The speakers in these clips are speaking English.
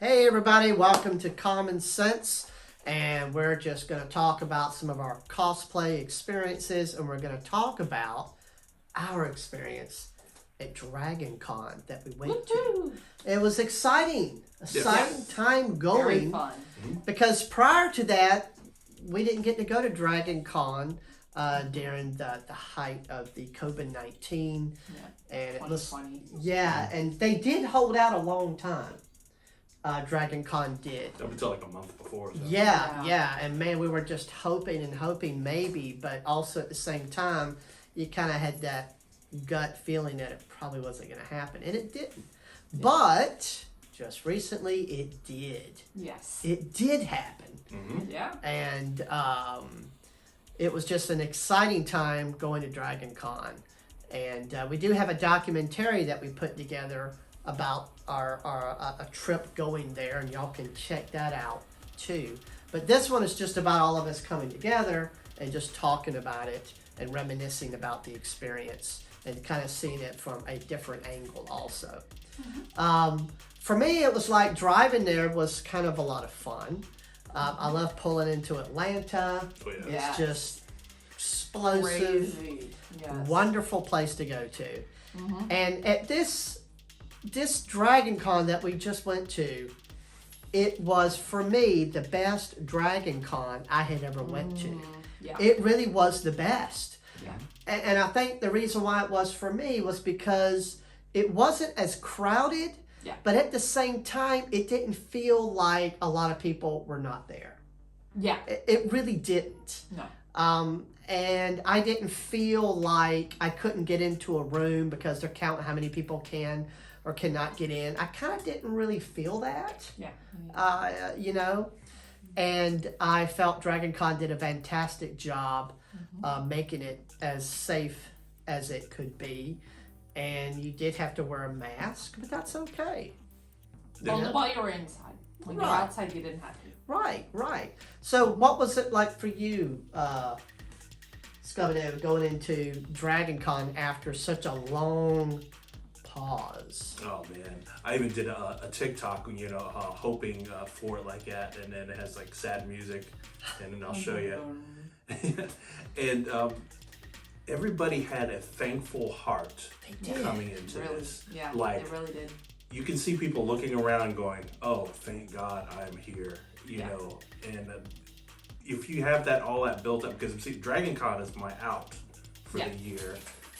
Hey everybody, welcome to KommonSenns, and we're just going to talk about some of our cosplay experiences, and we're going to talk about our experience at Dragon Con that we went to. It was exciting time going. Very fun. Because prior to that, we didn't get to go to Dragon Con during the height of the COVID-19. Yeah, and it was 2020. and they did hold out a long time. Dragon Con did. Up until like a month before. Or something. Yeah, and man, we were just hoping maybe, but also at the same time, you kind of had that gut feeling that it probably wasn't going to happen, and it didn't. Yeah. But just recently, it did. Yes. It did happen. Mm-hmm. Yeah. And it was just an exciting time going to Dragon Con. And we do have a documentary that we put together about our trip going there, and y'all can check that out too. But this one is just about all of us coming together and just talking about it and reminiscing about the experience and kind of seeing it from a different angle also. Mm-hmm. For me, it was like driving there was kind of a lot of fun. I love pulling into Atlanta. Oh, yeah. It's just explosive, wonderful place to go to. Mm-hmm. And at this Dragon Con that we just went to, it was for me the best Dragon Con I had ever went to. Yeah. It really was the best. Yeah. And I think the reason why it was for me was because it wasn't as crowded, but at the same time, it didn't feel like a lot of people were not there. Yeah. It really didn't. No. And I didn't feel like I couldn't get into a room because they're counting how many people can or cannot get in. I kind of didn't really feel that. Yeah. And I felt Dragon Con did a fantastic job making it as safe as it could be. And you did have to wear a mask, but that's okay. Only while you were inside. When you were outside, you didn't have to. Right. So what was it like for you, Scubba, going into Dragon Con after such a long pause? Oh man, I even did a TikTok, hoping for it like that, and then it has like sad music, and then I'll show you. And everybody had a thankful heart coming into this. Yeah, like, they really did. You can see people looking around and going, "Oh, thank God I'm here," you know. And if you have all that built up, because see, Dragon Con is my out for the year.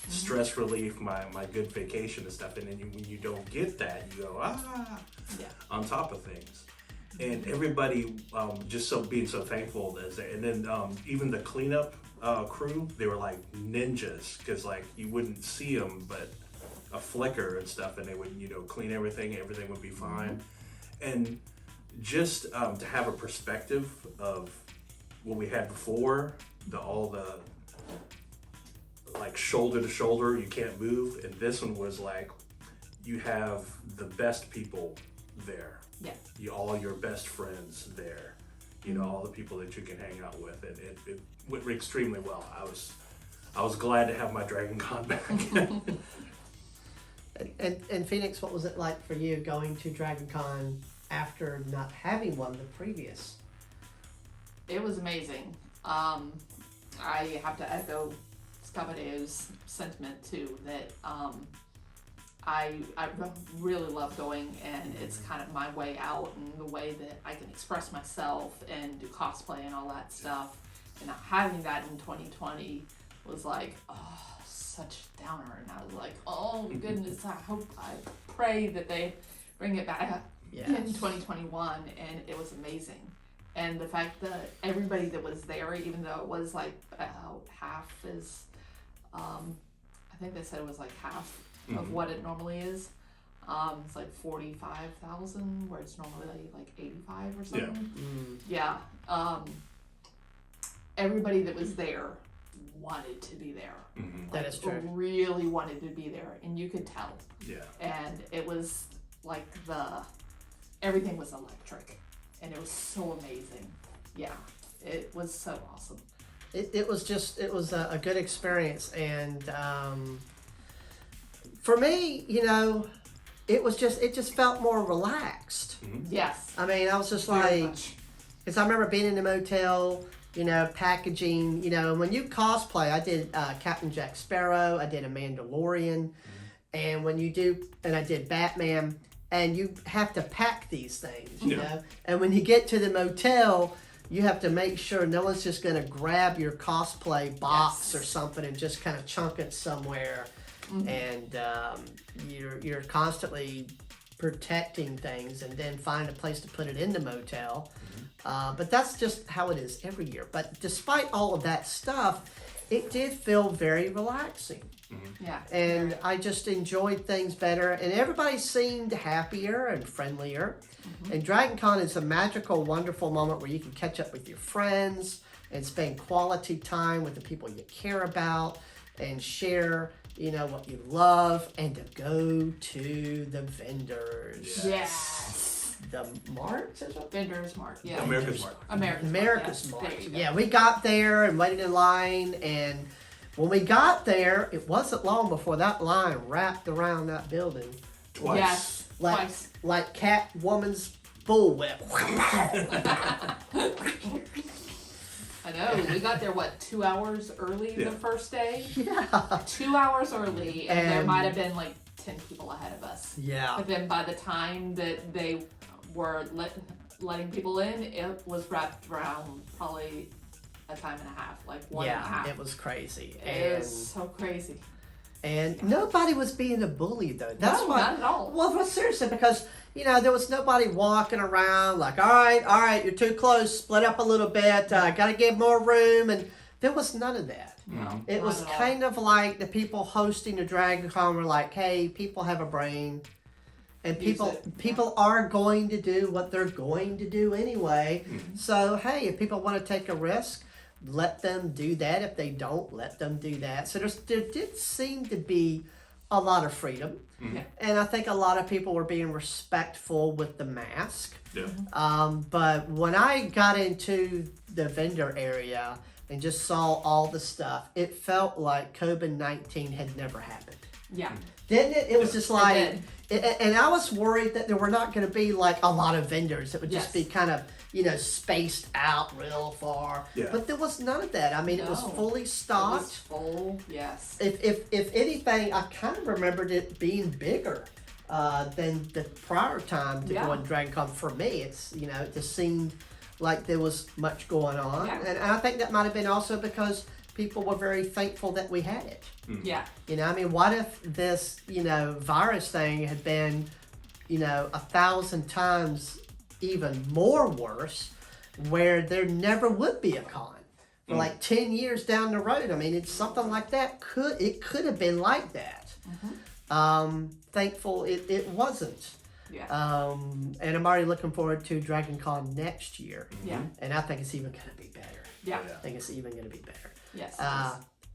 Stress relief, my good vacation and stuff, and then when you don't get that, you go on top of things, and everybody being so thankful that is there, and then even the cleanup crew, they were like ninjas, because like you wouldn't see them, but a flicker and stuff, and they would clean everything would be fine, and just to have a perspective of what we had before, all the like shoulder to shoulder, you can't move, and this one was like you have the best people there. Yeah. All your best friends there. All the people that you can hang out with, and it went extremely well. I was glad to have my Dragon Con back. and Phoenix, what was it like for you going to Dragon Con after not having one the previous? It was amazing. I have to echo Scabadeo's sentiment too, that I really love going, and it's kind of my way out and the way that I can express myself and do cosplay and all that stuff. And having that in 2020 was like, such a downer. And I was like, oh goodness, I pray that they bring it back in 2021. And it was amazing. And the fact that everybody that was there, even though it was like about half as, I think they said it was like half of what it normally is. It's like 45,000, where it's normally like 85 or something. Yeah. Everybody that was there wanted to be there. That is true. Really wanted to be there, and you could tell. Yeah. And it was like everything was electric. And it was so amazing. Yeah, it was so awesome. It was a good experience, and for me, it just felt more relaxed. Yes. I mean, I was just Very like, much. because I remember being in the motel, packaging, and when you cosplay, I did Captain Jack Sparrow, I did a Mandalorian, and I did Batman, and you have to pack these things, you know, and when you get to the motel, you have to make sure no one's just going to grab your cosplay box or something and just kind of chunk it somewhere, and you're constantly protecting things and then find a place to put it in the motel. But that's just how it is every year. But despite all of that stuff, it did feel very relaxing. Yeah. And I just enjoyed things better, and everybody seemed happier and friendlier. And Dragon Con is a magical, wonderful moment where you can catch up with your friends and spend quality time with the people you care about and share, what you love, and to go to the vendors. Yes. The marts, is it? Vendors Mark. Yeah. America's Mark. America's Mark. March. There you go. Yeah, we got there and waited in line, and when we got there, it wasn't long before that line wrapped around that building. Twice. Yes. Like, Twice. like Catwoman's bullwhip. I know. We got there 2 hours early Yeah. the first day. Yeah. 2 hours early, and there And- might have been 10 people ahead of us. Yeah. But then by the time that they were letting people in, it was wrapped around probably a time and a half, one and a half. Yeah, it was crazy. It was so crazy. And nobody was being a bully, though. That's No, what. not at all. Well, seriously, because there was nobody walking around like, all right, you're too close, split up a little bit, gotta give more room, and there was none of that. No, It not was at all. kind of like the people hosting the Dragon Con were like, hey, people have a brain, and Use people it, yeah. people are going to do what they're going to do anyway. So hey, if people want to take a risk, let them do that. If they don't, let them do that. So there did seem to be a lot of freedom, Yeah. and I think a lot of people were being respectful with the mask. Yeah. But when I got into the vendor area and just saw all the stuff, it felt like COVID-19 had never happened. Yeah. Didn't it? It was just like, did. and I was worried that there were not going to be a lot of vendors. It would just Yes. be kind of, spaced out real far. Yeah. But there was none of that. I mean, it was No. fully It stocked. was full. Yes. If anything, I kind of remembered it being bigger than the prior time to Yeah. go on Dragon Con. For me, it just seemed like there was much going on, Yeah. and I think that might have been also because people were very thankful that we had it. Yeah. What if this virus thing had been 1,000 times even more worse, where there never would be a con for 10 years down the road. I mean, it's something like that could have been like that. Thankful it wasn't. Yeah. And I'm already looking forward to Dragon Con next year, Yeah. and I think it's even going to be better. Yeah. Yeah. I think it's even going to be better. Yes.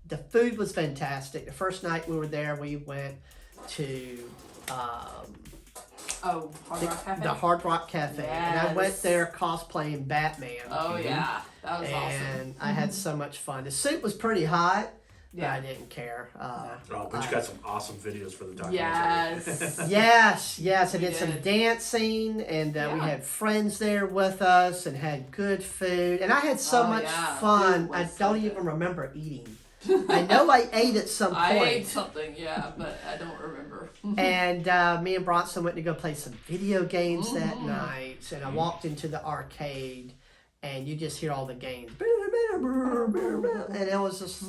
The food was fantastic. The first night we were there, we went to Oh, Hard Rock Cafe. the Hard Rock Cafe, and I went Yes. there cosplaying Batman. Oh yeah, that was awesome. And I had so much fun. The suit was pretty hot, but Yeah. I didn't care. Oh, but you got some awesome videos for the documentary. Yes. Yes, I We did some did. dancing, and we Yeah. had friends there with us, and had good food, and I had so Oh, much yeah. fun. Food I was so don't good. even remember eating. I know I ate at some I point. ate something, yeah, but I don't remember. And me and Bronson went to go play some video games that night. And I walked into the arcade, and you just hear all the games. And it was just,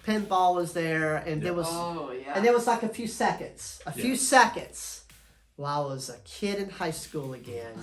pinball was there, and there was, Oh yeah. and there was like a few seconds while I was a kid in high school again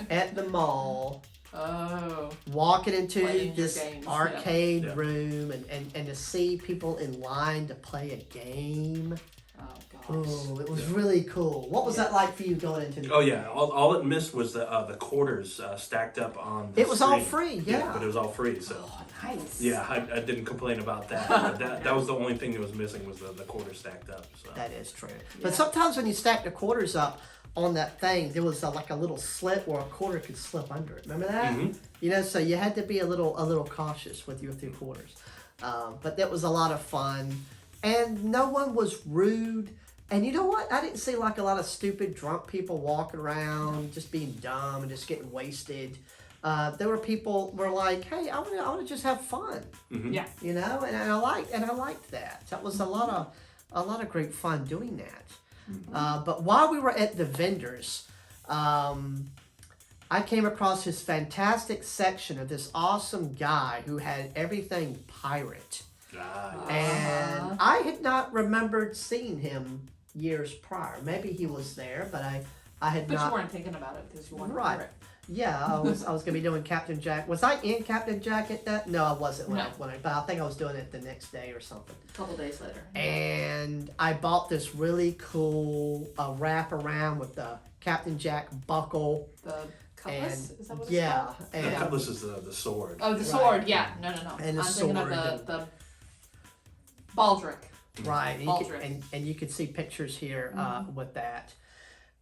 at the mall, Oh. walking into Playing your this games, arcade yeah. room, and to see people in line to play a game. Oh gosh. Oh, it was really cool. What was that like for you going into the Oh yeah, all it missed was the quarters stacked up on. The It was all screen. free, yeah. but it was all free. So Oh, nice. yeah, I didn't complain about that. But that was the only thing that was missing was the quarters stacked up. So That is true. But Yeah. sometimes when you stack the quarters up on that thing, there was like a little slit where a quarter could slip under it. Remember that? So you had to be a little cautious with your quarters. But that was a lot of fun, and no one was rude. And you know what? I didn't see like a lot of stupid drunk people walking around, just being dumb and just getting wasted. There were people were like, "Hey, I want to just have fun," Yeah. you know, and I liked that. That was a lot of great fun doing that. But while we were at the vendors, I came across this fantastic section of this awesome guy who had everything pirate. And I had not remembered seeing him years prior. Maybe he was there, but I had But not. you weren't thinking about it because you weren't Right. pirate. Yeah, I was gonna be doing Captain Jack. Was I in Captain Jack at that? No, I wasn't No. but I think I was doing it the next day or something. A couple days later. And I bought this really cool wrap around with the Captain Jack buckle. The cutlass? And Is that what it's yeah, called? The and cutlass is the sword. Oh, the Right. sword. Yeah. No. And the I'm thinking of sword the baldric. right, and you can see pictures here with that.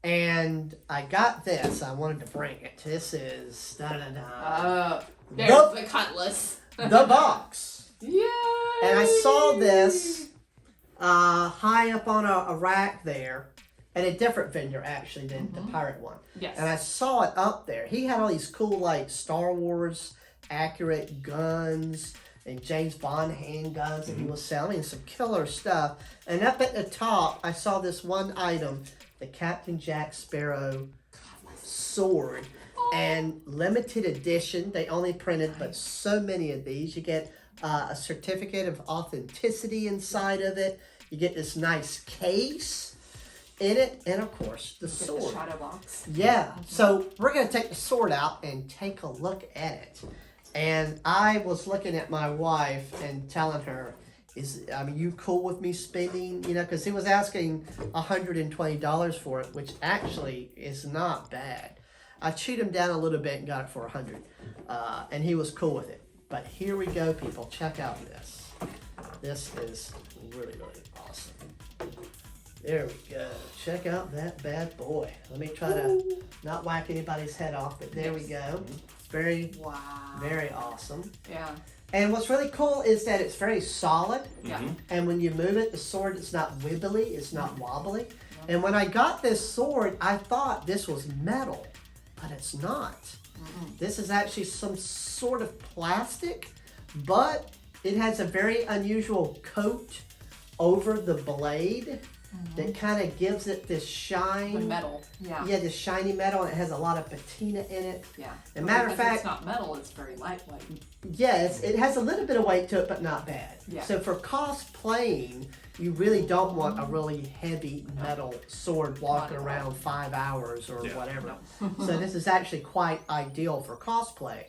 And I got this. I wanted to bring it. This is There's The- the cutlass. the box. Yay! And I saw this high up on a rack there, at a different vendor actually than the pirate one. Yes. And I saw it up there. He had all these cool like Star Wars accurate guns and James Bond handguns that he was selling, and some killer stuff. And up at the top, I saw this one item, the Captain Jack Sparrow sword. And limited edition. They only printed but so many of these. You get a certificate of authenticity inside of it. You get this nice case in it, and of course the Get the sword. shadow box. Yeah. So we're gonna take the sword out and take a look at it. And I was looking at my wife and telling her, you cool with me spending, because he was asking $120 for it, which actually is not bad. I chewed him down a little bit and got it for $100, and he was cool with it. But here we go, people. Check out this. This is really, really awesome. There we go. Check out that bad boy. Let me try to not whack anybody's head off, but there we go. Very, Wow. very awesome. Yeah. And what's really cool is that it's very solid. Yeah. And when you move it, the sword, it's not wibbly, it's not wobbly. And when I got this sword, I thought this was metal, but it's not. This is actually some sort of plastic, but it has a very unusual coat over the blade that kind of gives it this shine. The metal. Yeah. Yeah, this shiny metal, and it has a lot of patina in it. Yeah. And matter of If fact, it's not metal, it's very lightweight. yes, it has a little bit of weight to it, but not bad. Yeah. So for cosplaying, you really don't want a really heavy metal sword walking Not at all. around 5 hours or Yeah. whatever. So this is actually quite ideal for cosplay.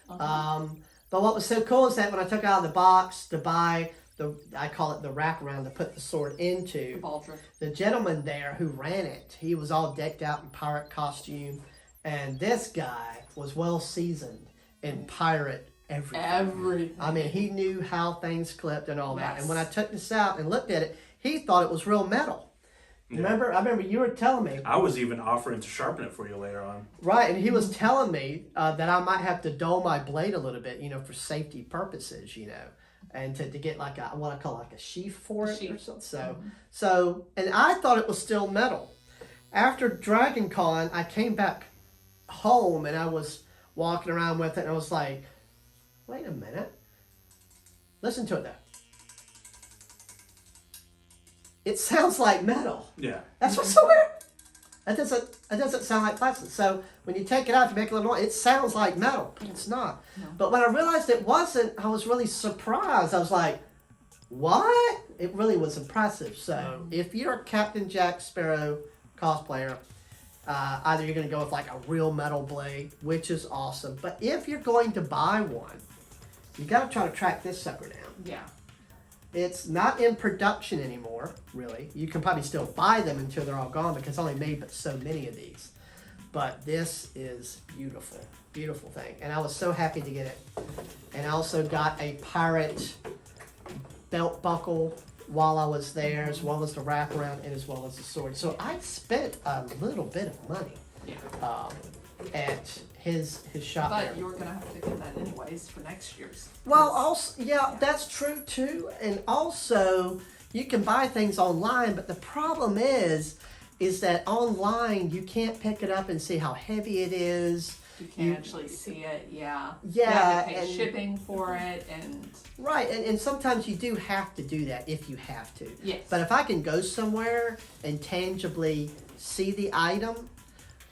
But what was so cool is that when I took it out of the box to buy I call it the wraparound to put the sword into, Baldric. the gentleman there who ran it, he was all decked out in pirate costume, and this guy was well seasoned in pirate everything. Everything. I mean, he knew how things clipped and all that. Yes. And when I took this out and looked at it, he thought it was real metal. Yeah. I remember you were telling me, I was even offering to sharpen it for you later on. right? And he was telling me that I might have to dull my blade a little bit, for safety purposes, and to get like what I call like a sheath for it or Sheath. something. So, and I thought it was still metal. After Dragon Con, I came back home and I was walking around with it, and I was like, wait a minute. Listen to it though. It sounds like metal. Yeah. That's what's so weird. It doesn't sound like plastic. So when you take it out to make a little noise, it sounds like metal, but it's not. No. But when I realized it wasn't, I was really surprised. I was like, what? It really was impressive. So if you're a Captain Jack Sparrow cosplayer, either you're going to go with like a real metal blade, which is awesome. But if you're going to buy one, you got to try to track this sucker down. Yeah. It's not in production anymore, really. You can probably still buy them until they're all gone because I only made but so many of these. But this is beautiful, beautiful thing. And I was so happy to get it. And I also got a pirate belt buckle while I was there, as well as the wraparound and as well as the sword. So I spent a little bit of money Yeah. at his shop there. But you were gonna have to get that anyways for next year's. Well, also, yeah, that's true too. And also, you can buy things online, but the problem is that online you can't pick it up and see how heavy it is. You can't actually see it, yeah. Yeah, You have to pay and- shipping for it, and Right, and sometimes you do have to do that if you have to. yes. But if I can go somewhere and tangibly see the item,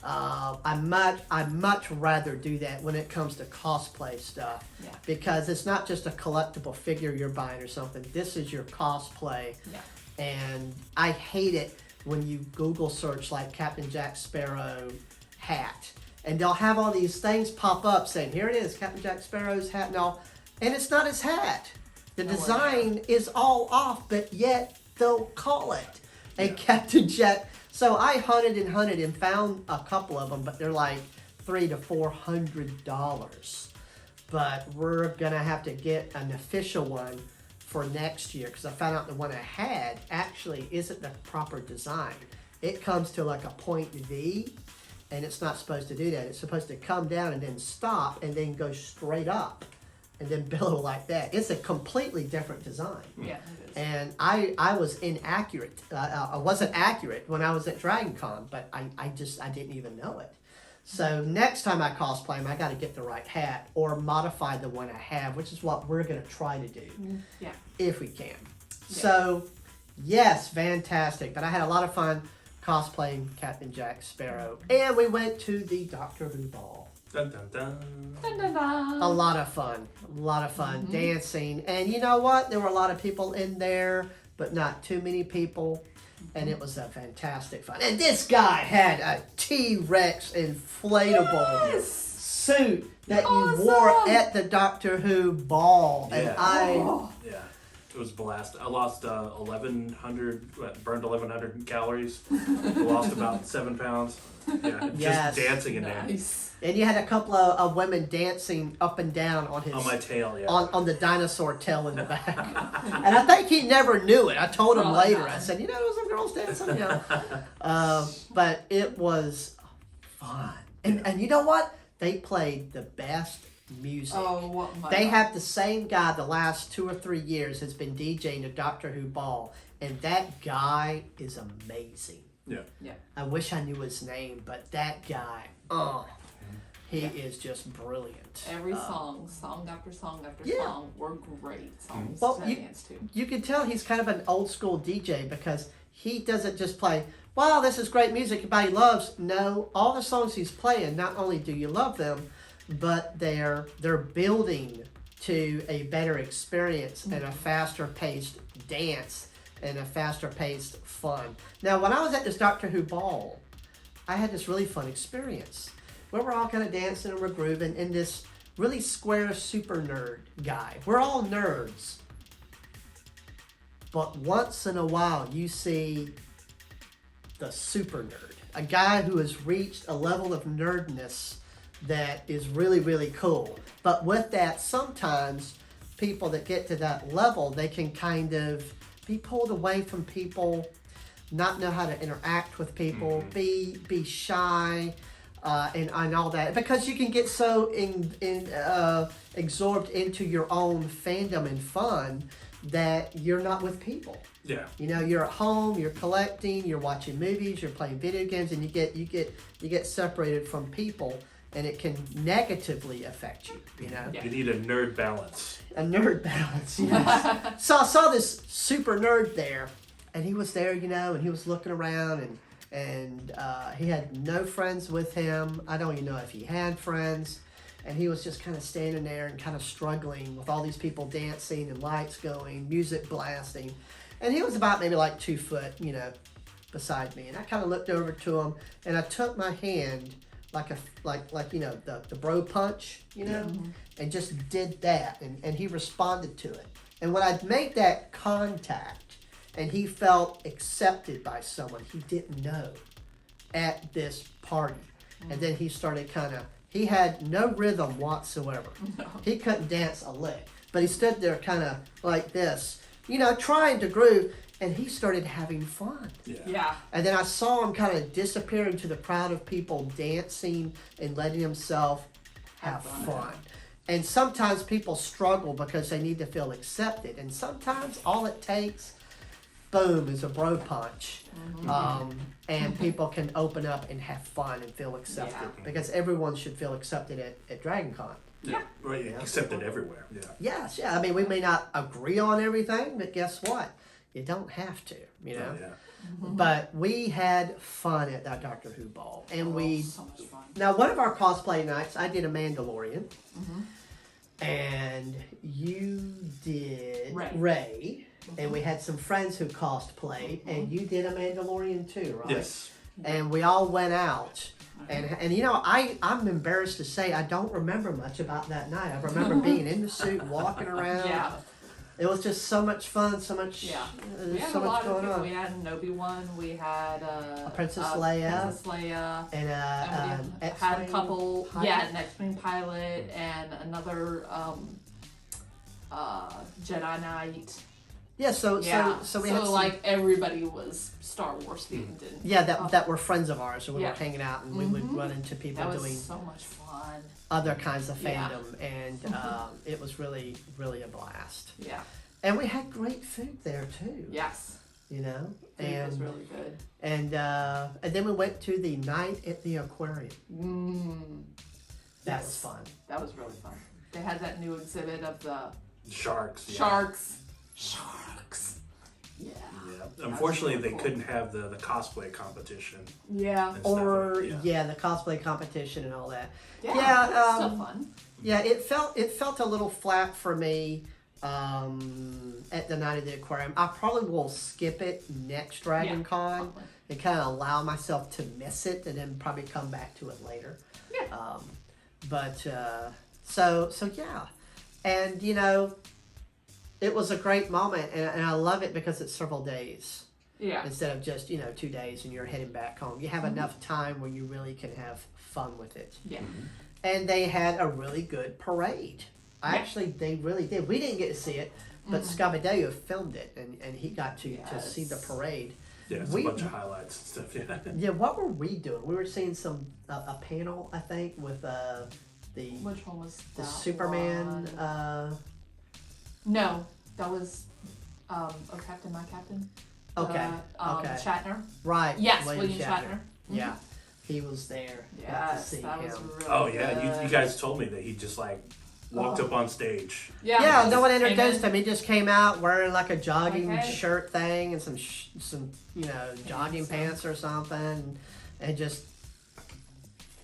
I much rather do that when it comes to cosplay stuff. Yeah. Because it's not just a collectible figure you're buying or something. This is your cosplay. Yeah. And I hate it when you Google search like Captain Jack Sparrow hat. And they'll have all these things pop up saying, here it is, Captain Jack Sparrow's hat and all. And it's not his hat. The Oh, design is all off, but yet they'll call it a Yeah. Captain Jack. So I hunted and found a couple of them, but they're like $300 to $400. But we're gonna have to get an official one for next year because I found out the one I had actually isn't the proper design. It comes to like a point V, and it's not supposed to do that. It's supposed to come down and then stop and then go straight up and then billow like that. It's a completely different design. Yeah, it is. And I was inaccurate. I wasn't accurate when I was at Dragon Con, but I didn't even know it. So next time I cosplay him, I got to get the right hat or modify the one I have, which is what we're going to try to do Yeah. if we can. So yes, fantastic. But I had a lot of fun cosplaying Captain Jack Sparrow. And we went to the Doctor Who ball. Dun, dun, dun. Dun, dun, dun. A lot of fun, dancing. And you know what? There were a lot of people in there, but not too many people. And it was a fantastic fun. And this guy had a T-Rex inflatable Yes. suit that Awesome. you wore at the Doctor Who ball. And Yeah. Oh. Yeah, it was a blast. I lost 1,100, burned 1,100 calories. Lost about 7 pounds. Yeah, just Yes. dancing in there. Nice. And you had a couple of women dancing up and down on his On my tail, yeah. on the dinosaur tail in the back. And I think he never knew it. I told him Probably later. not. I said, you know, there was some girls dancing, you know. But it was fun. And you know what? They played the best music. Oh my They God. have the same guy the last 2 or 3 years has been DJing the Doctor Who ball. And that guy is amazing. Yeah. Yeah. I wish I knew his name, but that guy, he is just brilliant. Every Uh, song after song after yeah. song were great songs Well, to you- dance to. You can tell he's kind of an old school DJ because he doesn't just play, wow, this is great music everybody loves. No, all the songs he's playing, not only do you love them, but they're building to a better experience and a faster paced dance and a faster paced fun. Now, when I was at this Doctor Who ball, I had this really fun experience where we're all kind of dancing and we're grooving, and this really square super nerd guy. We're all nerds. But once in a while, you see the super nerd, a guy who has reached a level of nerdness that is really, really cool. But with that, sometimes people that get to that level, they can kind of be pulled away from people, not know how to interact with people, be shy, and all that, because you can get so absorbed into your own fandom and fun that you're not with people. Yeah. You know, you're at home, you're collecting, you're watching movies, you're playing video games, and you get separated from people, and it can negatively affect you. You know, Yeah. You need a nerd balance. a nerd balance. Yes. So I saw this super nerd there, and he was there, you know, and he was looking around, and he had no friends with him. I don't even know if he had friends. And he was just kind of standing there and kind of struggling with all these people dancing and lights going, music blasting. And he was about maybe like 2 foot, you know, beside me. And I kind of looked over to him and I took my hand like you know, the bro punch, you know, and just did that. And he responded to it. And when I made that contact and he felt accepted by someone he didn't know at this party. And then he started he had no rhythm whatsoever. No. He couldn't dance a lick. But he stood there kind of like this, you know, trying to groove, and he started having fun. Yeah. Yeah. And then I saw him kind of disappear into the crowd of people dancing and letting himself have fun. And sometimes people struggle because they need to feel accepted. And sometimes all it takes boom is a bro punch. And people can open up and have fun and feel accepted. Yeah. Because everyone should feel accepted at Dragon Con. Yeah. Right, accepted everywhere. Yeah. Yes, yeah. I mean, we may not agree on everything, but guess what? You don't have to, you know? Oh, yeah. But we had fun at that Doctor Who ball. And we, so much fun. now one of our cosplay nights, I did a Mandalorian. And you did Ray. And we had some friends who cosplayed. And you did a Mandalorian too, right? Yes. And we all went out. And you know, I'm embarrassed to say I don't remember much about that night. I remember being in the suit, walking around. Yeah. It was just so much fun, so much, Yeah. We there's had so a much lot of going people. on. We had an Obi-Wan, we had Princess Leia. Princess Leia. And And we had a X-Wing couple, pilot. an X-Wing pilot and another Jedi Knight. Yeah, so Yeah, so we had some, like everybody was Star Wars themed. And yeah, that were friends of ours, and we Yeah. were hanging out, and we would run into people that was doing so much fun. other kinds of Yeah. fandom, and it was really, really a blast. Yeah. And we had great food there too. Yes. You know, It was and really good. and then we went to the night at the aquarium. That Yes. was fun. That was really fun. They had that new exhibit of the Sharks. Yeah. sharks. Yeah. Yeah. Unfortunately, really they cool. couldn't have the cosplay competition. Yeah. and stuff. Or yeah. the cosplay competition and all that. Yeah. Yeah, That's still fun. Yeah, it felt a little flat for me at the night of the aquarium. I probably will skip it next Dragon Yeah, Con probably. and kind of allow myself to miss it, and then probably come back to it later. Yeah. So yeah, and you know, it was a great moment, and I love it because it's several days Yeah. instead of just 2 days and you're heading back home. You have enough time where you really can have fun with it. Yeah. And they had a really good parade. Actually, they really did. We didn't get to see it, but Scabadeo filmed it, and he got to see the Yes. parade. Yeah, it's We- a bunch of highlights and stuff. Yeah. Yeah, what were we doing? We were seeing a panel, I think, with the Which one was the that Superman. one? No, that was Oh Captain, My Captain. Okay, okay. Shatner. Right. Yes, William Shatner. Yeah, he was there. Got to Yes, see that him. was really Oh yeah, you good. guys told me that he just like walked Oh. up on stage. Yeah, no one Came introduced in. him. He just came out wearing like a jogging Okay. shirt thing and some jogging pants or something, and just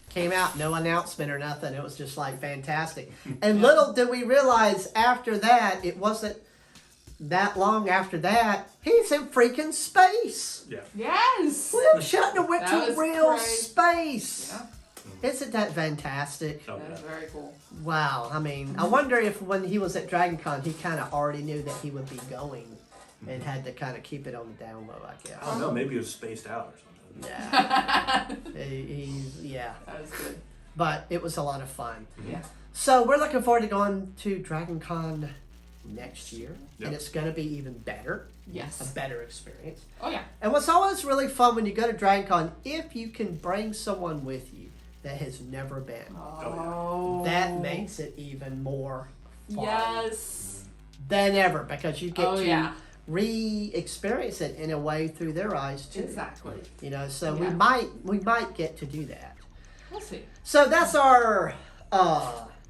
came out. No announcement or nothing. It was just like fantastic. And little did we realize after that, it wasn't that long after that, he's in freaking space. Yeah. Yes. William Shatner went That to was real great. space. Yeah, Isn't that fantastic? Oh, that was yeah. very cool. Wow. I mean, I wonder if when he was at Dragon Con, he kind of already knew that he would be going and had to kind of keep it on the down low, I guess. Oh no, maybe he was spaced out or something. Yeah. That Yeah. was good. But it was a lot of fun. Yeah. So we're looking forward to going to Dragon Con next year. Yep. And it's going to be even better. A Yes. better experience. Oh yeah. And what's always really fun when you go to Dragon Con, if you can bring someone with you that has never been, Oh. that makes it even more fun Yes. than ever, because you get Oh to yeah. re-experience it in a way through their eyes too. Exactly. So we Yeah. might get to do that. We'll see. So that's our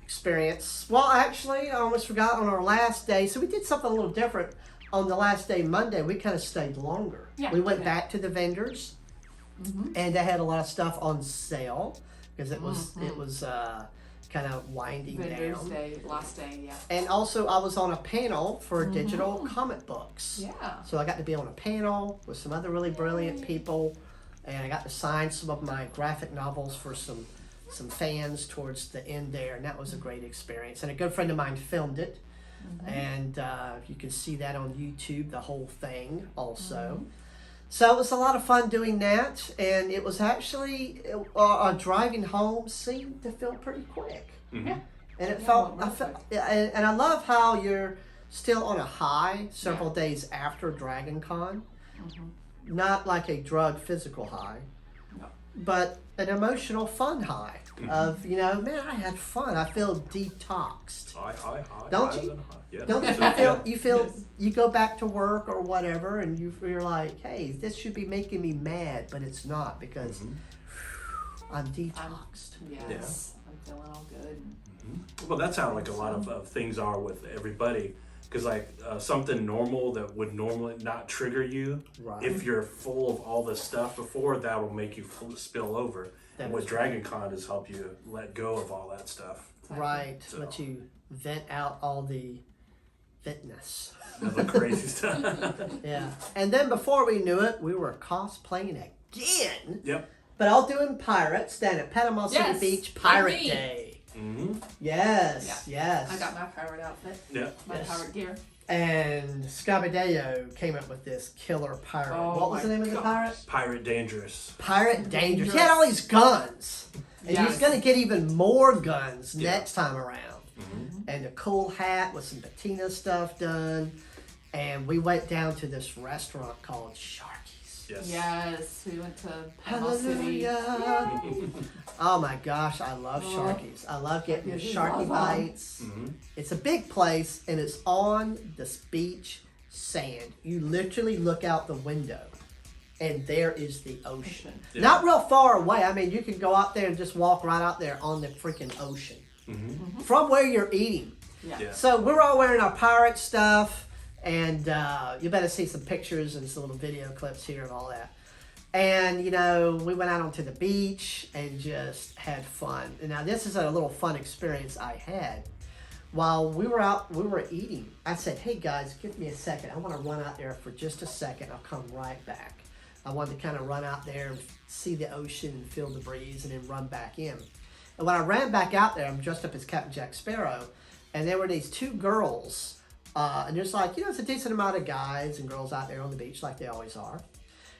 experience. Well, actually, I almost forgot on our last day. So we did something a little different on the last day, Monday. We kind of stayed longer. Yeah, We went yeah. back to the vendors, and they had a lot of stuff on sale because it was kind of winding Vendors down. Day, last day. Yeah. And also, I was on a panel for digital comic books. Yeah. So I got to be on a panel with some other really brilliant people, and I got to sign some of my graphic novels for some fans towards the end there, and that was a great experience. And a good friend of mine filmed it, and you can see that on YouTube, the whole thing also. So it was a lot of fun doing that, and it was actually driving home seemed to feel pretty quick. Yeah. And it Yeah, felt, real I felt, quick. and I love how you're still on a high several days after Dragon Con. Not like a drug physical high, No. but an emotional fun high of, you know, man, I had fun. I feel detoxed. Don't you? Yeah. Don't you feel you go back to work or whatever, and you're like, hey, this should be making me mad, but it's not because I'm detoxed. Yes, I'm feeling all good. Well, that's how like a lot of things are with everybody. Because like something normal that would normally not trigger you, Right. if you're full of all this stuff before, that will make you spill over. And what Dragon Con has helped you let go of all that stuff. Right. So. Let you vent out all the fitness. The crazy stuff. Yeah. And then before we knew it, we were cosplaying again. Yep. But all doing pirates down at Panama City Yes, Beach like Pirate me. Day. Mm-hmm. Yes, yes. I got my pirate outfit, Yeah. my Yes. pirate gear. And Scabadeo came up with this killer pirate. Oh What was the my name of the gosh. pirate? Pirate Dangerous. Pirate Dangerous. He had all these guns. And Yes. he's going to get even more guns next time around. Mm-hmm. And a cool hat with some patina stuff done. And we went down to this restaurant called Sharky's. Yes. Yes, we went to Panama City. Hallelujah. Oh my gosh, I love Oh. Sharky's. I love getting the Yes, Sharky love 'em. bites. Mm-hmm. It's a big place and it's on this beach sand. You literally look out the window and there is the ocean. Yeah. Not real far away. I mean, you can go out there and just walk right out there on the freaking ocean Mm-hmm. from where you're eating. Yeah. Yeah. So we're all wearing our pirate stuff, and you better see some pictures and some little video clips here and all that. And, you know, we went out onto the beach and just had fun. And now this is a little fun experience I had. While we were out, we were eating. I said, hey guys, give me a second. I want to run out there for just a second. I'll come right back. I wanted to kind of run out there and see the ocean and feel the breeze and then run back in. And when I ran back out there, I'm dressed up as Captain Jack Sparrow. And there were these two girls. And there's like, you know, it's a decent amount of guys and girls out there on the beach like they always are.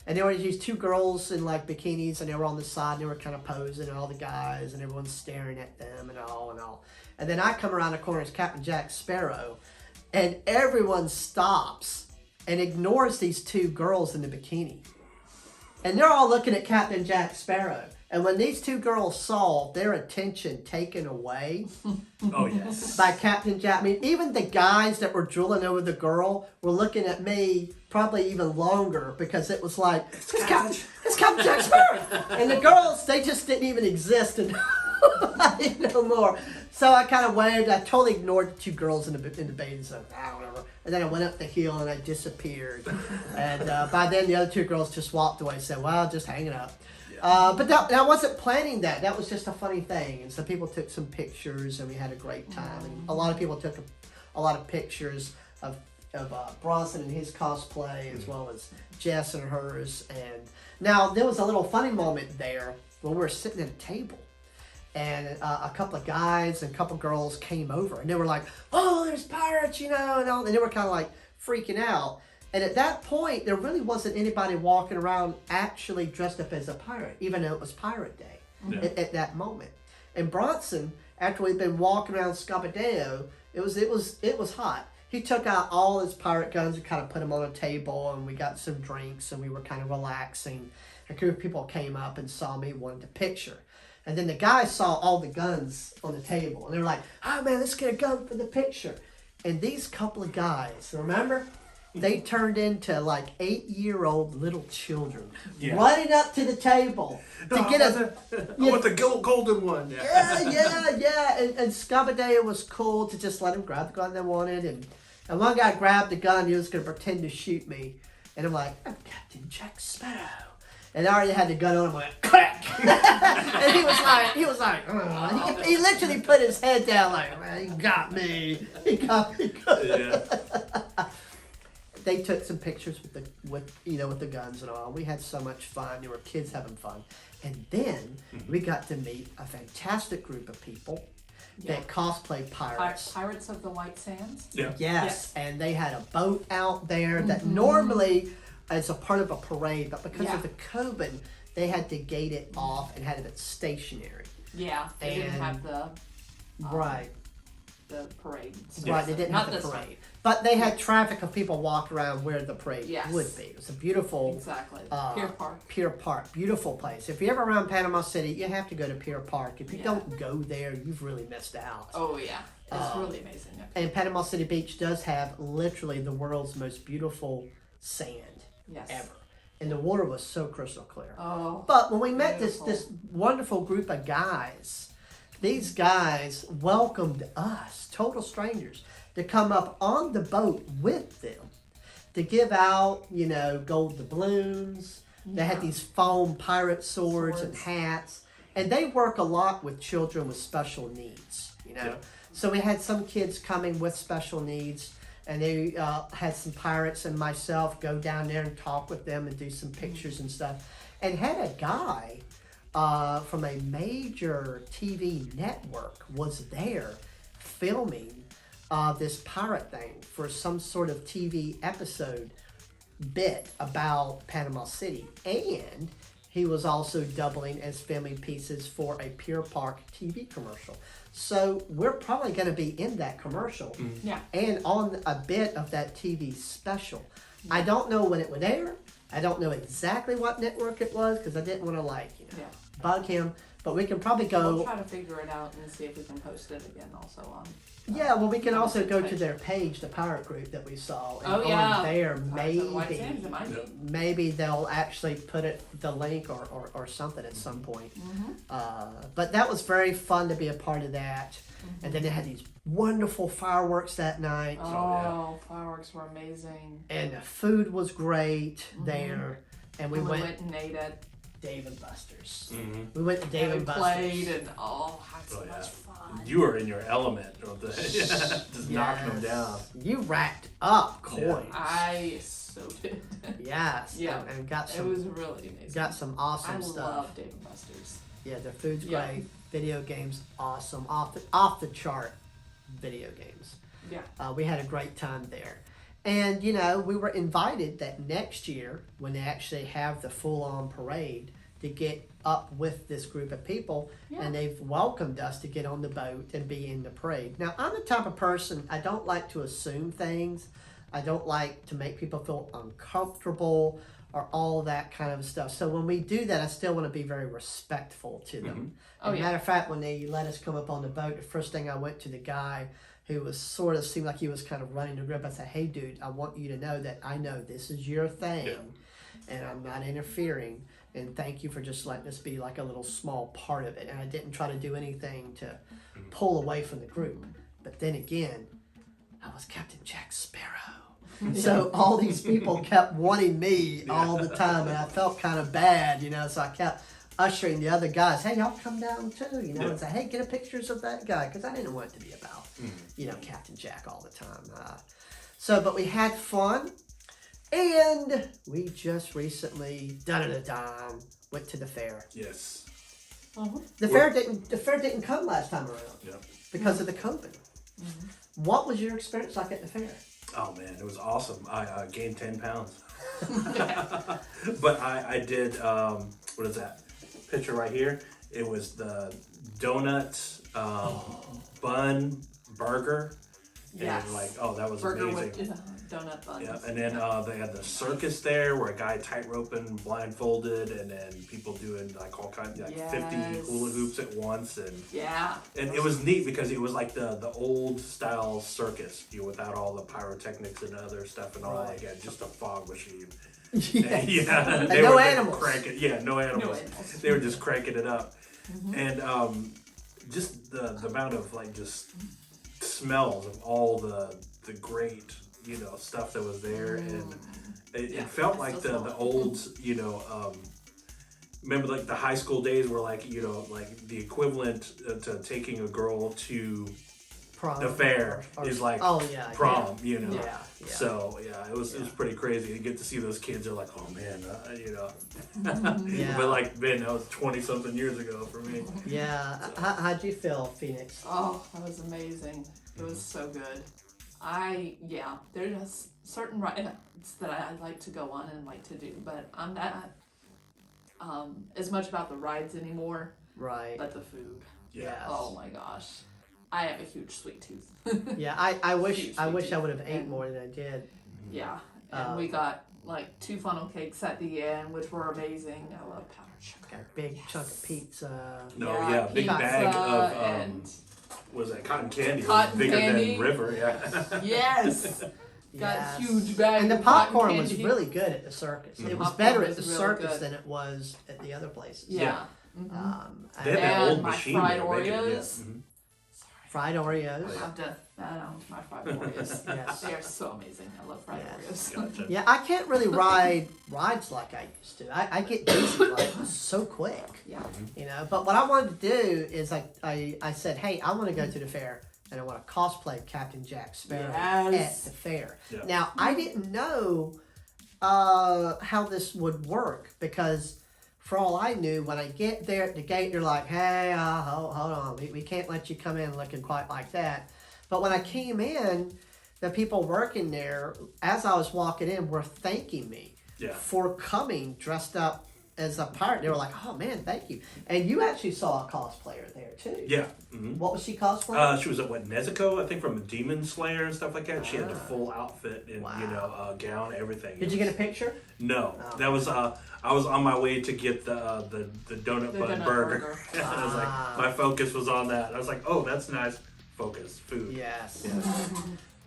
And there were these two girls in like bikinis and they were on the side and they were kind of posing and all the guys and everyone's staring at them and all and all. And then I come around the corner as Captain Jack Sparrow and everyone stops and ignores these two girls in the bikini. And they're all looking at Captain Jack Sparrow. And when these two girls saw their attention taken away Oh, yes. by Captain Jack, I mean, even the guys that were drooling over the girl were looking at me probably even longer because it was like, it's Captain Jack Sparrow. And the girls, they just didn't even exist and no more. So I kind of waved. I totally ignored the two girls in the bathing zone. Whatever. And then I went up the hill and I disappeared. And by then the other two girls just walked away and said, well, just hanging up. But I wasn't planning that. That was just a funny thing. And so people took some pictures and we had a great time. And a lot of people took a lot of pictures of Bronson and his cosplay as well as Jess and hers. And now there was a little funny moment there when we were sitting at a table. And a couple of guys and a couple of girls came over. And they were like, oh, there's pirates, you know. And, all, and they were kind of like freaking out. And at that point, there really wasn't anybody walking around actually dressed up as a pirate, even though it was Pirate Day at that moment. And Bronson, after we'd been walking around Scabadeo, it was hot. He took out all his pirate guns and kind of put them on a table, and we got some drinks, and we were kind of relaxing. A group of people came up and saw me, wanted a picture. And then the guys saw all the guns on the table, and they were like, oh man, let's get a gun for the picture. And these couple of guys, remember? They turned into like 8-year-old little children running up to the table to get a. I want the golden one. Yeah. And Scabadeo was cool to just let him grab the gun they wanted. And one guy grabbed the gun, he was going to pretend to shoot me. And I'm like, I'm Captain Jack Sparrow. And I already had the gun on him, went crack. And he was like, oh. He literally put his head down like, well, he got me. He got me. Yeah. They took some pictures with the guns and all. We had so much fun. There were kids having fun. And then we got to meet a fantastic group of people that cosplay pirates. Pirates of the White Sands? Yeah. Yes. And they had a boat out there that normally is a part of a parade, but because of the COVID, they had to gate it off and had it stationary. Yeah, they didn't have the... Right. the parade. Right, they didn't Not have the this parade. But they had traffic of people walk around where the parade Yes. would be. It was a beautiful Exactly. Pier Pier Park. Park, beautiful place. If you're ever around Panama City, you have to go to Pier Park. If you Yeah. don't go there, you've really missed out. Oh yeah, it's really amazing. And Panama City Beach does have literally the world's most beautiful sand Yes. ever. And the water was so crystal clear. Oh. But when we met Beautiful. this wonderful group of guys, these guys welcomed us, total strangers, to come up on the boat with them to give out, gold doubloons. They had these foam pirate swords and hats. And they work a lot with children with special needs, Yeah. So we had some kids coming with special needs, and they had some pirates and myself go down there and talk with them and do some pictures and stuff. And had a guy from a major TV network was there filming this pirate thing for some sort of TV episode bit about Panama City. And he was also doubling as filming pieces for a Pier Park TV commercial. So we're probably going to be in that commercial Yeah. and on a bit of that TV special. I don't know when it would air. I don't know exactly what network it was because I didn't want to bug him. But we can probably go. We'll try to figure it out and see if we can post it again also on. Yeah, well, we can on also the go to page. their page, the pirate group that we saw. And Oh yeah. on there, Pirates of the White Sands, it might be. maybe they'll actually put the link or something at some point. But that was very fun to be a part of that. And then they had these wonderful fireworks that night. Oh, fireworks were amazing. And the food was great there. And we And went and ate at Dave and Buster's. Mm-hmm. We went to Dave we and Buster's. played and had so Oh, yeah. much fun. You were in your element, just knocking them down. You racked up coins. I so did. Yes. Yeah. And got It some was really amazing. got some awesome I stuff. love Dave and Buster's. Yeah, their food's Yeah. great. Video games, awesome. Off the chart video games. Yeah. We had a great time there. And, we were invited that next year, when they actually have the full-on parade, to get up with this group of people. Yeah. And they've welcomed us to get on the boat and be in the parade. Now, I'm the type of person, I don't like to assume things. I don't like to make people feel uncomfortable or all that kind of stuff. So when we do that, I still want to be very respectful to them. Oh, As a yeah. matter of fact, when they let us come up on the boat, the first thing I went to the guy who was seemed like he was kind of running the group. I said, "Hey, dude, I want you to know that I know this is your thing, and I'm not interfering. And thank you for just letting us be like a little small part of it." And I didn't try to do anything to pull away from the group. But then again, I was Captain Jack Sparrow. So all these people kept wanting me all the time, and I felt kind of bad, so I kept ushering the other guys, "Hey, y'all come down too," and say, "Hey, get a pictures of that guy," because I didn't want it to be about, Captain Jack all the time. But we had fun, and we just recently, went to the fair. Yes. The fair didn't come last time around Yep. because of the COVID. What was your experience like at the fair? Oh man, it was awesome. I gained 10 pounds. But I did, what is that picture right here? It was the donut, bun, burger. Yes. And that was Burger amazing. with donut buns. Yeah, and then they had the circus there where a guy tight-roping blindfolded, and then people doing all kinds, 50 Yes. hula hoops at once, and Yeah. it was neat because it was like the old style circus, without all the pyrotechnics and other stuff and all. Right. Just a fog machine. Yes. Yeah, And they no were animals. cranking. Yeah, no animals. animals. They were just cranking it up, and just the amount of just smells of all the great stuff that was there, and it felt I like still the smell it. old remember the high school days where the equivalent to taking a girl to Prom the fair or- is like oh yeah, prom, yeah. So it was pretty crazy. You get to see those kids are like, oh man, Yeah. But man, that was 20 something years ago for me. Yeah. How'd you feel, Phoenix? Oh, that was amazing. It was so good. There's certain rides that I like to go on and like to do, but I'm not as much about the rides anymore, Right. but the food. Yes. Oh my gosh. I have a huge sweet tooth. Yeah, I wish Huge I sweet would have tooth. ate And- more than I did. Yeah, and we got like 2 funnel cakes at the end, which were amazing. I love powdered sugar. Got a big chunk of pizza. No, yeah, big pizza bag of and was that cotton candy? It was Cotton bigger candy. than River, yeah. yes, got Yes. huge bag. And the of cotton popcorn was candy. really good at the circus. It was Popcorn better at was the really circus good. than it was at the other places. Yeah. Mhm. They had that And old my machine fried there making it, yeah. Oreos. Mhm. Fried Oreos. I have to. I know my fried Oreos. Yes. They are so amazing. I love fried Yes. Oreos. Gotcha. Yeah, I can't really ride rides like I used to. I get dizzy like so quick, Yeah. you know. But what I wanted to do is I said, hey, I want to go to the fair and I want to cosplay Captain Jack Sparrow Yes. at the fair. Yeah. Now I didn't know how this would work because for all I knew, when I get there at the gate, they're like, hey, hold on, we can't let you come in looking quite like that. But when I came in, the people working there, as I was walking in, were thanking me Yeah. for coming dressed up as a pirate. They were like, oh man, thank you. And you actually saw a cosplayer there too. Yeah. hmm What was she cosplaying? She was at Nezuko, I think, from Demon Slayer and stuff like that. She had the Ah. full outfit and Wow. gown, everything. Did you get a picture? No, Oh. that was I was on my way to get the donut The bun donut burger. burger. I was like, Ah. my focus was on that. I was like, oh, that's nice. Focus, food. Yes. Yeah.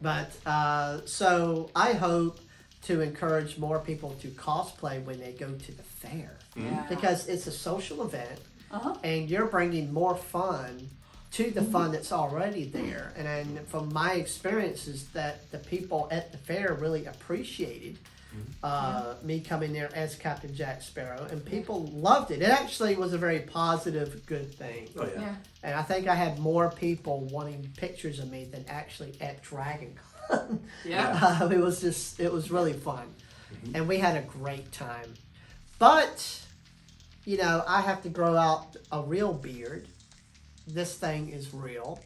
But so I hope to encourage more people to cosplay when they go to the fair Yeah. because it's a social event Uh-huh. and you're bringing more fun to the fun that's already there. And then from my experiences that the people at the fair really appreciated me coming there as Captain Jack Sparrow and people loved it. It actually was a very positive, good thing. Oh yeah. Yeah. And I think I had more people wanting pictures of me than actually at Dragon Con. Yeah. It was really fun. And we had a great time. But, you know, I have to grow out a real beard. This thing is real.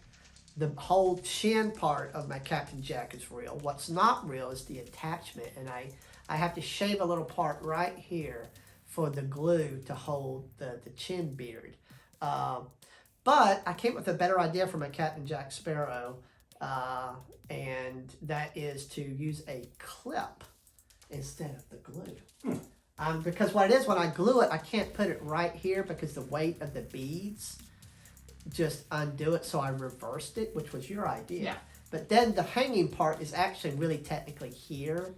The whole chin part of my Captain Jack is real. What's not real is the attachment. And I have to shave a little part right here for the glue to hold the chin beard. But I came up with a better idea for my Captain Jack Sparrow, and that is to use a clip instead of the glue. Because what it is, when I glue it, I can't put it right here because the weight of the beads just undo it. So I reversed it, which was your idea. Yeah. But then the hanging part is actually really technically here,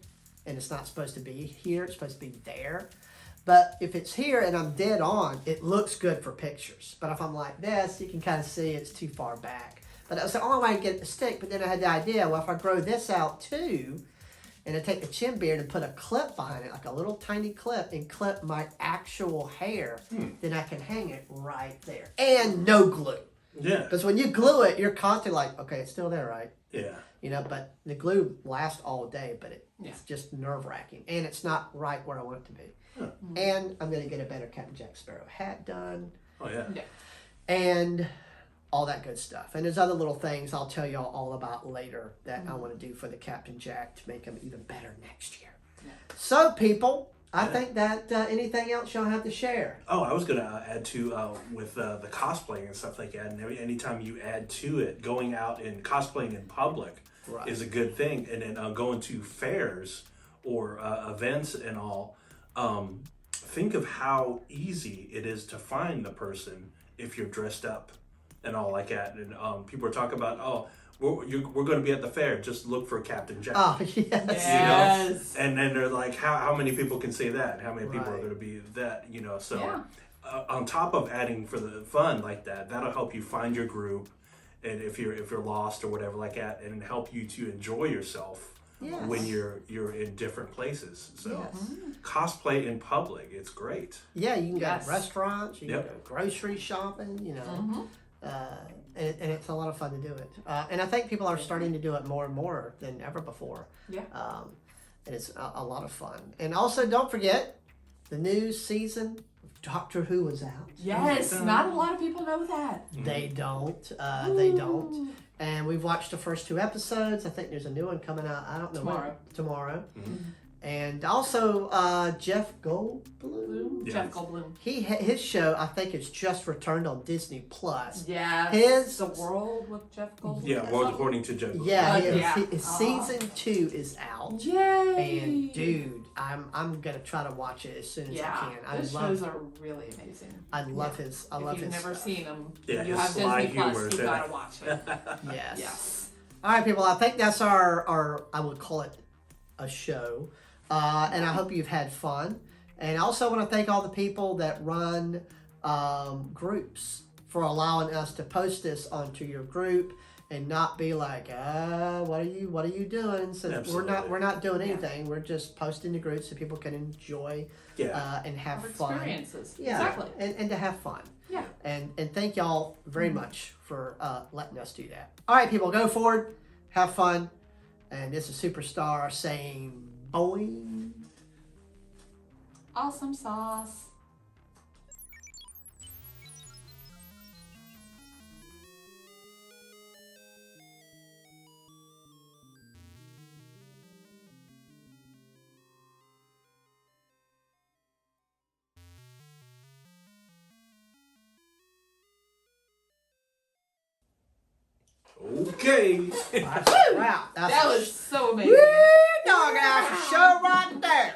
and it's not supposed to be here. It's supposed to be there. But if it's here and I'm dead on, it looks good for pictures. But if I'm like this, you can kind of see it's too far back. But that was the only way to get it to stick. But then I had the idea, well, if I grow this out too, and I take the chin beard and put a clip behind it, like a little tiny clip, and clip my actual hair, then I can hang it right there. And no glue. Yeah. Because when you glue it, you're constantly like, okay, it's still there, right? Yeah. You know, but the glue lasts all day, but it's Yeah. just nerve-wracking. And it's not right where I want it to be. And I'm going to get a better Captain Jack Sparrow hat done. Oh yeah. Yeah. And all that good stuff. And there's other little things I'll tell y'all all about later that I want to do for the Captain Jack to make him even better next year. Yeah. So, people, I think that anything else y'all have to share? Oh, I was gonna add to with the cosplaying and stuff like that. And anytime you add to it, going out and cosplaying in public Right. is a good thing. And then going to fairs or events and all. Think of how easy it is to find the person if you're dressed up and all like that. And people are talking about, oh, we're going to be at the fair. Just look for Captain Jack. Oh, yes. Yes. And then they're like, how many people can say that? How many people are Right. going to be that? You know, so Yeah. on top of adding for the fun like that, that'll help you find your group. And if you're lost or whatever like that, and help you to enjoy yourself Yes. when you're in different places. So Yes. cosplay in public, it's great. Yeah, you can go Yes. to restaurants, you can Yep. go grocery shopping, you know. Mm-hmm. And it's a lot of fun to do it. And I think people are starting to do it more and more than ever before. Yeah. And it's a lot of fun. And also, don't forget, the new season of Doctor Who is out. Yes. Not a lot of people know that. They don't. They don't. And we've watched the first 2 episodes. I think there's a new one coming out. I don't know Tomorrow. when. Tomorrow. And also Jeff Goldblum. Yeah. Jeff Goldblum. His show, I think, is just returned on Disney Plus. Yeah. His- The World with Jeff Goldblum. Yeah, World According to Joe. Yeah, Yeah. his season 2 is out. Yay! And dude, I'm gonna try to watch it as soon as yeah, I can. I those love shows are really amazing. I love his I If love you've his never stuff. seen them, Yeah, you his have sly Disney Plus. humor, You yeah. gotta watch it. Yes. Yes. All right, people. I think that's our I would call it a show, and I hope you've had fun. And I also want to thank all the people that run groups for allowing us to post this onto your group and not be like, what are you doing? So Absolutely. we're not doing anything. We're just posting the group so people can enjoy Yeah. and have Of fun. experiences. Yeah, Exactly. and to have fun. Yeah. And thank y'all very much for letting us do that. All right, people, go forward, have fun, and this is Superstar saying boing. Awesome sauce. Okay. Wow, That was so amazing. Woo, dog ass show right there.